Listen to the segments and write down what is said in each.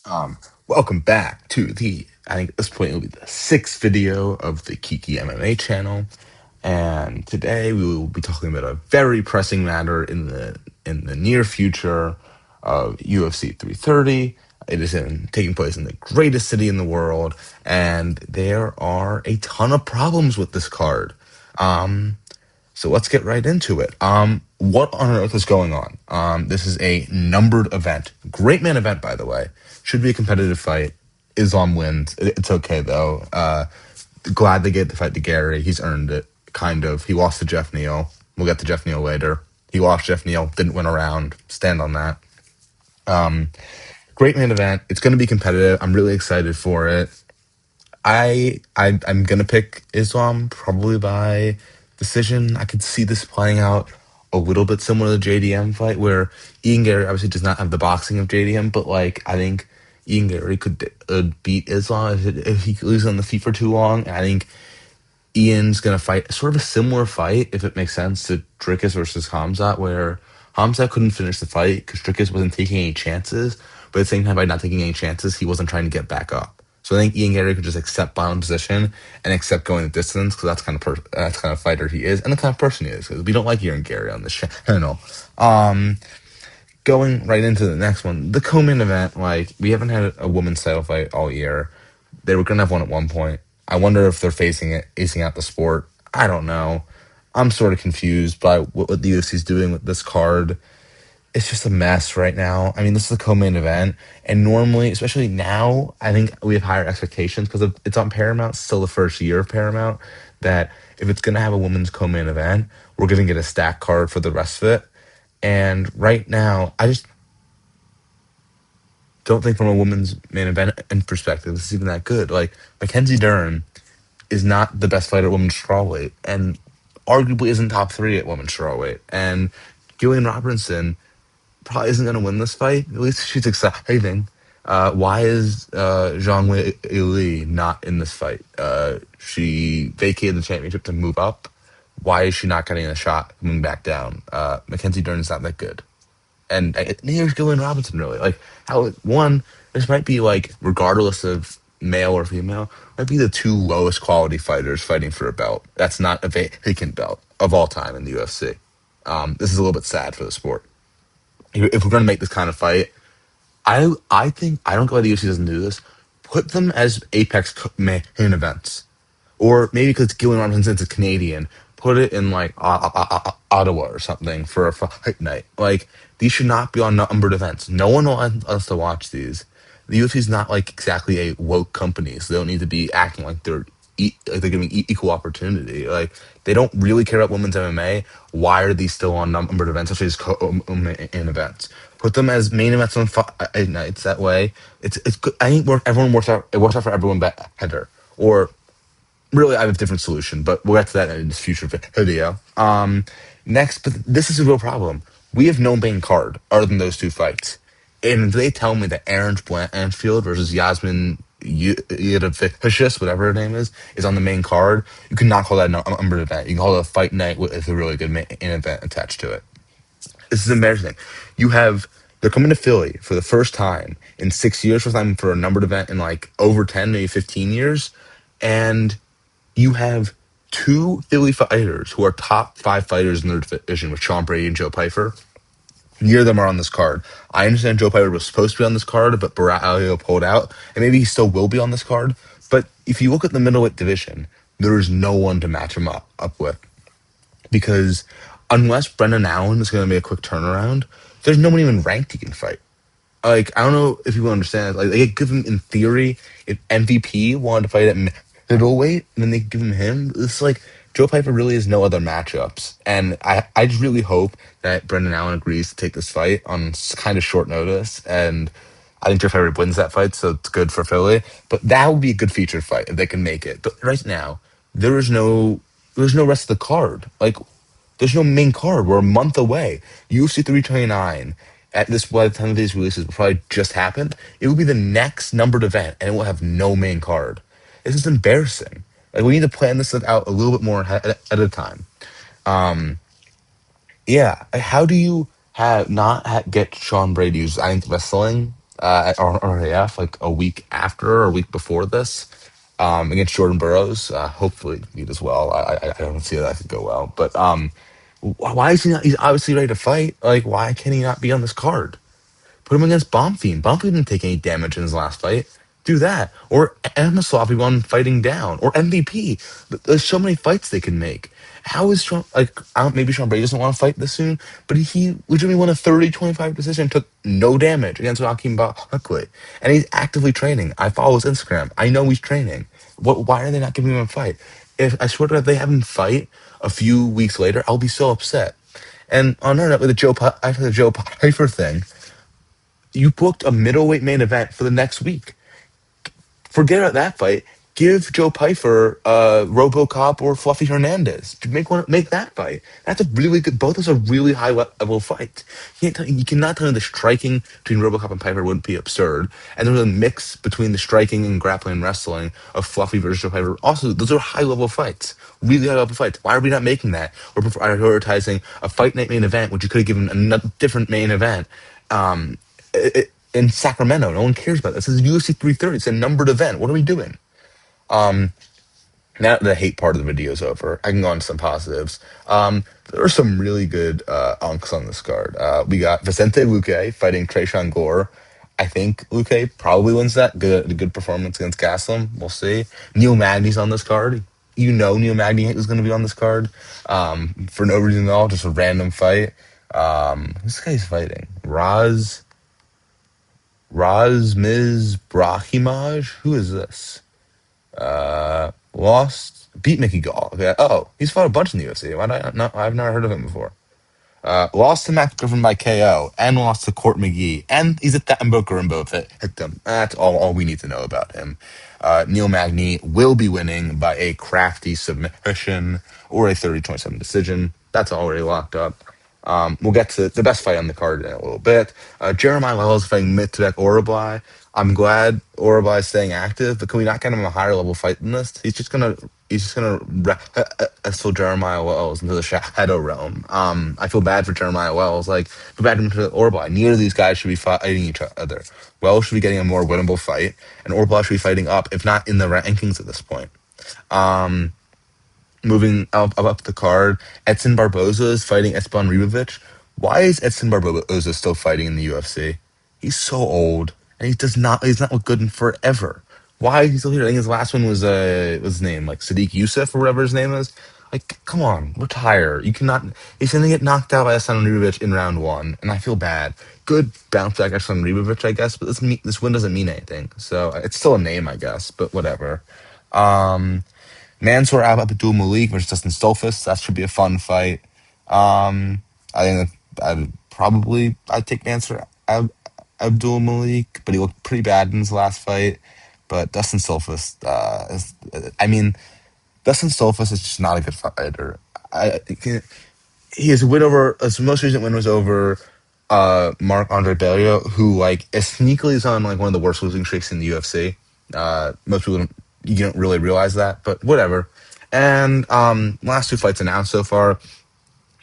Um, Welcome back to I think at this point it'll be the sixth video of the Kiki MMA channel. And today we will be talking about a very pressing matter in the near future of UFC 330. It is taking place in the greatest city in the world, and there are a ton of problems with this card. So let's get right into it. What on earth is going on? This is a numbered event. Great man event, by the way. Should be a competitive fight. Islam wins. It's okay though. Glad they gave the fight to Gary. He's earned it. Kind of. He lost to Jeff Neal. We'll get to Jeff Neal later. He lost Jeff Neal. Didn't win a round. Stand on that. Great main event. It's going to be competitive. I'm really excited for it. I'm gonna pick Islam probably by decision. I could see this playing out a little bit similar to the JDM fight, where Ian Gary obviously does not have the boxing of JDM, but like I think Ian Gary could beat Islam if he loses on the feet for too long. And I think Ian's gonna fight sort of a similar fight, if it makes sense, to Dricus versus Hamzat, where Hamzat couldn't finish the fight because Dricus wasn't taking any chances, but at the same time, by not taking any chances, he wasn't trying to get back up. So I think Ian Gary could just accept bottom position and accept going the distance because that's kind of fighter he is and the kind of person he is. Because we don't like Ian Gary on this channel. Um, Going right into the next one, the co-main event. Like we haven't had a women's title fight all year. They were gonna have one at one point. I wonder if they're acing out the sport. I don't know. I'm sort of confused by what the UFC is doing with this card. It's just a mess right now. I mean, this is a co-main event, and normally, especially now, I think we have higher expectations because it's on Paramount. Still, the first year of Paramount. That if it's gonna have a women's co-main event, we're gonna get a stack card for the rest of it. And right now, I just don't think from a women's main event and perspective, this is even that good. Like Mackenzie Dern is not the best fighter at women's strawweight, and arguably isn't top three at women's strawweight. And Gillian Robertson probably isn't going to win this fight. At least she's exciting. Why is Zhang Wei Li not in this fight? She vacated the championship to move up. Why is she not getting a shot coming back down? Mackenzie Dern is not that good. And neither is Gillian Robinson really. Like how one, this might be like regardless of male or female, might be the two lowest quality fighters fighting for a belt. That's not a vacant belt of all time in the UFC. This is a little bit sad for the sport. If we're going to make this kind of fight, I think I don't know why the UFC doesn't do this. Put them as Apex main events, or maybe because Gillian Robinson's a Canadian, put it in like Ottawa or something for a fight night. Like these should not be on numbered events. No one wants us to watch these. The UFC is not like exactly a woke company, so they don't need to be acting like like they're giving equal opportunity. Like they don't really care about women's MMA. Why are these still on numbered events, especially as in events? Put them as main events on fight nights. That way, it's good. I think everyone works out. It works out for everyone better. Or really, I have a different solution, but we'll get to that in this future video. Next, but this is a real problem. We have no main card other than those two fights. And if they tell me that Aaron Blanchfield versus Yasmin Yudavicius, whatever her name is on the main card, you cannot call that a numbered event. You can call it a fight night with a really good main event attached to it. This is embarrassing. You have they're coming to Philly for the first time in 6 years, first time for a numbered event in like over 10, maybe 15 years, and you have two Philly fighters who are top five fighters in their division with Sean Brady and Joe Pyfer. Neither of them are on this card. I understand Joe Pyfer was supposed to be on this card, but Barat Alio pulled out, and maybe he still will be on this card. But if you look at the middleweight division, there is no one to match him up with because unless Brendan Allen is going to be a quick turnaround, there's no one even ranked he can fight. Like I don't know if people understand. Like they give him in theory, if MVP wanted to fight at middleweight, and then they give him. It's like Joe Piper really has no other matchups, and I just really hope that Brendan Allen agrees to take this fight on kind of short notice. And I think Joe Piper wins that fight, so it's good for Philly. But that would be a good featured fight if they can make it. But right now, there is no there's no rest of the card. Like there's no main card. We're a month away. UFC 329 at this by the time of these releases will probably just happened. It will be the next numbered event, and it will have no main card. This is embarrassing. Like we need to plan this stuff out a little bit more at a time. Um, yeah, how do you have not get Sean Brady, who's I think wrestling? at RAF like a week after or a week before this, against Jordan Burroughs. Hopefully, meet as well. I don't see that could go well. But why is he not? He's obviously ready to fight. Like, why can he not be on this card? Put him against Bonfim. Bonfim didn't take any damage in his last fight. Do that. Or Emma Sloppy one fighting down. Or MVP. There's so many fights they can make. How is Sean, like, I don't, maybe Sean Brady doesn't want to fight this soon, but he legitimately won a 30-25 decision, took no damage against Joaquin Buckley. And he's actively training. I follow his Instagram. I know he's training. Why are they not giving him a fight? If I swear to God, if they have him fight a few weeks later, I'll be so upset. And on another note, with after the Joe Piper thing, you booked a middleweight main event for the next week. Forget about that fight. Give Joe Pyfer RoboCop or Fluffy Hernandez to make that fight. That's a really good. Both those are really high level fights. You cannot tell me the striking between RoboCop and Pyfer wouldn't be absurd. And there's a mix between the striking and grappling and wrestling of Fluffy versus Joe Pyfer. Also, those are high level fights, really high level fights. Why are we not making that? We're prioritizing a fight night main event, which you could have given a different main event. Um, in Sacramento. No one cares about this. This is UFC 330. It's a numbered event. What are we doing? Um, Now that the hate part of the video is over, I can go on to some positives. There are some really good unks on this card. We got Vicente Luque fighting Trayshawn Gore. I think Luque probably wins that. Good performance against Gaslam. We'll see. Neil Magny's on this card. You know Neil Magny is going to be on this card for no reason at all, just a random fight. This guy's fighting Miz Brahimaj. Who is this? Lost, beat Mickey Gall. Okay. Oh, he's fought a bunch in the UFC. Why did I not? I've never heard of him before. Lost to Matt Griffin by KO and lost to Court McGee. And he's at that and Booker and both hit them. That's all we need to know about him. Neil Magny will be winning by a crafty submission or a 30-27 decision. That's already locked up. We'll get to the best fight on the card in a little bit. Jeremiah Lawler is fighting Mitvek Orabai. I'm glad Orabai is staying active, but can we not get him a higher level fight than this? He's just gonna wrestle Jeremiah Wells into the shadow realm. I feel bad for Jeremiah Wells. Like, feel bad for Orabai. Neither of these guys should be fighting each other. Wells should be getting a more winnable fight, and Orabai should be fighting up, if not in the rankings at this point. Moving up the card, Edson Barboza is fighting Esteban Ribovic. Why is Edson Barboza still fighting in the UFC? He's so old, and he's not looked good in forever. Why is he still here? I think his last one was what's his name, like Sadiq Youssef or whatever his name is. Like, come on, retire. You cannot. He's going to get knocked out by Esteban Ribovic in round one, and I feel bad. Good bounce back Esteban Ribovic, I guess, but this win doesn't mean anything. So it's still a name, I guess, but whatever. Um, Mansour Abdul Malik versus Dustin Stolfus. That should be a fun fight. I think that I'd take Mansour Abdul Malik, but he looked pretty bad in his last fight. But Dustin Stolfus, I mean, Dustin Stolfus is just not a good fighter. His win over his most recent win was over Mark Andre Bello, who like is sneakily is on like one of the worst losing streaks in the UFC. Most people don't, you don't really realize that, but whatever. And last two fights announced so far: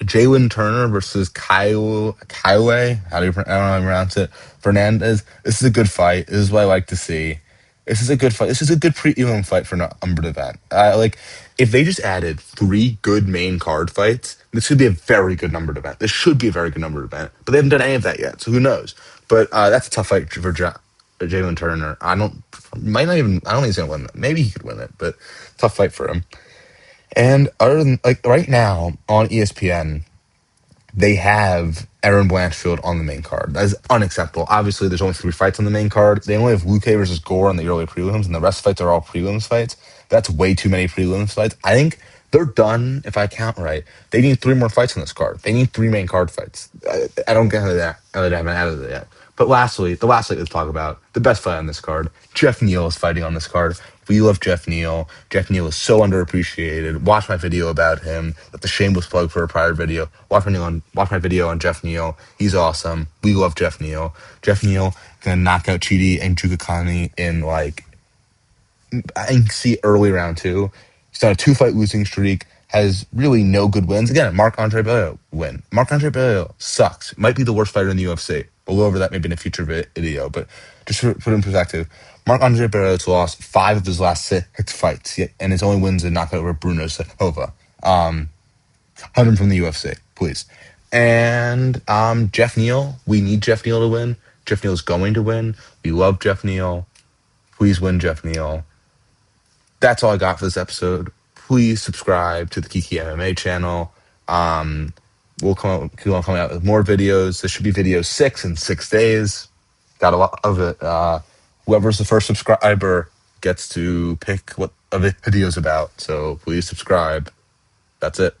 Jalen Turner versus Kyle, I don't know how to pronounce it. Fernandez. This is a good fight. This is what I like to see. This is a good fight. This is a good prelim fight for an numbered event. Like, if they just added three good main card fights, this should be a very good numbered event. This should be a very good numbered event, but they haven't done any of that yet. So who knows? But that's a tough fight for Jalen Turner. Might not even. I don't think he's gonna win it. Maybe he could win it, but tough fight for him. And other than like right now on ESPN, they have Aaron Blanchfield on the main card. That is unacceptable. Obviously, there's only three fights on the main card. They only have Luque versus Gore on the early prelims, and the rest fights are all prelims fights. That's way too many prelims fights. I think they're done, if I count right. They need three more fights on this card. They need three main card fights. I don't get how they haven't added it yet. But lastly, the last fight let's talk about, the best fight on this card. Jeff Neal is fighting on this card. We love Jeff Neal. Jeff Neal is so underappreciated. Watch my video about him. That's a shameless plug for a prior video. Watch my video on Jeff Neal. He's awesome. We love Jeff Neal. Jeff Neal gonna knock out Chidi and Jukakani in like I can see early round two. He's on a two-fight losing streak. Has really no good wins. Again, Mark Andre Bello win. Mark Andre Bello sucks. Might be the worst fighter in the UFC. We'll go over that maybe in a future video. But just to put it in perspective, Mark Andre Barrios lost 5 of his last 6 fights, and his only wins are knockout over Bruno Silva. Hunt him from the UFC, please. And Jeff Neal, we need Jeff Neal to win. Jeff Neal is going to win. We love Jeff Neal. Please win, Jeff Neal. That's all I got for this episode. Please subscribe to the Kiki MMA channel. Um, we'll keep on coming out with more videos. This should be video 6 in 6 days. Got a lot of it. Whoever's the first subscriber gets to pick what a video's about. So please subscribe. That's it.